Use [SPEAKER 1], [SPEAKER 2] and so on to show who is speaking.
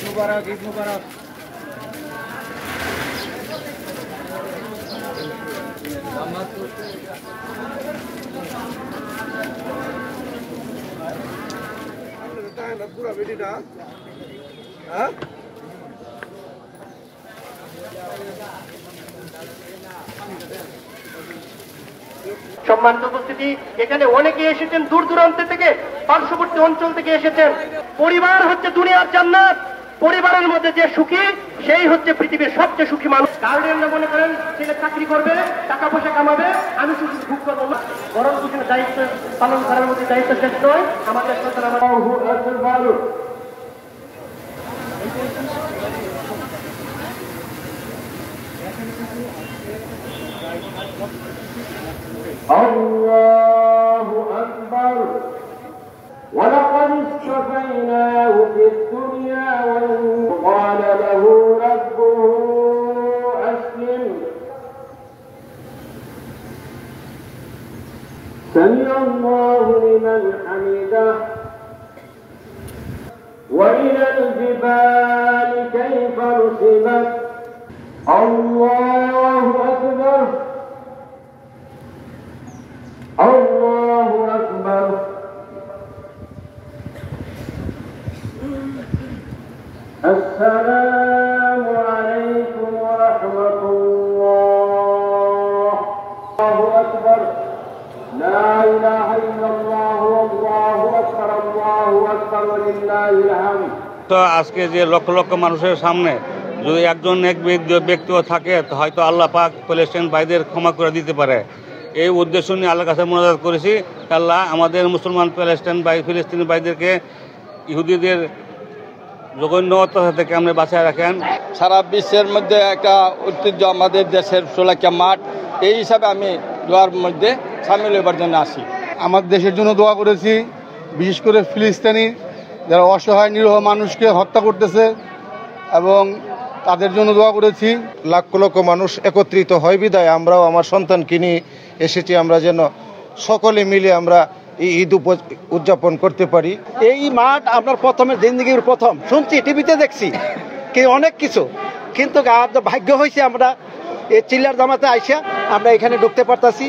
[SPEAKER 1] মুবারক, ঈদ মুবারক। পুরা বেটি না, হ্যাঁ
[SPEAKER 2] সম্মানিত উপস্থিতি, এখানে অনেকে এসেছেন দূর দূরান্ত থেকে, পার্শ্ববর্তী অঞ্চল থেকে এসেছেন। পরিবার হচ্ছে দুনিয়ার জান্নাত। পরিবারের মধ্যে যে সুখী, সেই হচ্ছে পৃথিবীর সবচেয়ে সুখী মানুষ। গার্ডিয়ানরা মনে করেন ছেলে চাকরি করবে, টাকা পয়সা কামাবে, আমি শুধু ভোগ করবো না, বরং কিছু দায়িত্ব পালন করার মধ্যে দায়িত্ব শেষ নয়। আমাদের সন্তান
[SPEAKER 3] الله أكبر ولقد اصطفيناه في الدنيا وقال له ربه أسلم سمع الله لمن حمده وإلى الجبال كيف نصبت الله أكبر الله أكبر السلام عليكم ورحمة الله الله أكبر لا إله إلا الله والله أكبر الله أكبر ولله الحمد।
[SPEAKER 4] তো আজকে যে লক্ষ লক্ষ মানুষের সামনে যদি একজন এক ব্যক্তিও থাকে, তো হয়তো আল্লাহ পাক প্যালেস্টাইন ভাইদের ক্ষমা করে দিতে পারে। এই উদ্দেশ্য নিয়ে আল্লাহর কাছে মোনাজাত করেছি, আল্লাহ আমাদের মুসলমান ফিলিস্তিনি ভাইদেরকে ইহুদিদের জঘন্যতা থেকে আমরা বাঁচায় রাখেন।
[SPEAKER 5] সারা বিশ্বের মধ্যে একটা ঐতিহ্য আমাদের দেশের শোলাকিয়া মাঠ, এই হিসাবে আমি দোয়ার মধ্যে সামিল হবার জন্য আসি।
[SPEAKER 6] আমার দেশের জন্য দোয়া করেছি, বিশেষ করে ফিলিস্তিনি যারা অসহায় নিরীহ মানুষকে হত্যা করতেছে, এবং তাদের জন্য দোয়া করেছি।
[SPEAKER 7] লাখ লক্ষ মানুষ একত্রিত হয় বিদায় আমরাও আমার সন্তানকে নিয়ে এসেছি, আমরা যেন সকলে মিলে আমরা এই ঈদ উদযাপন করতে পারি।
[SPEAKER 8] এই মাঠ আপনার প্রথমে জিন্দিগির প্রথম শুনছি, টিভিতে দেখছি অনেক কিছু, কিন্তু ভাগ্য হয়েছে আমরা এই চিল্লার জামাতে আইসা আমরা এখানে ঢুকতে পারতাছি।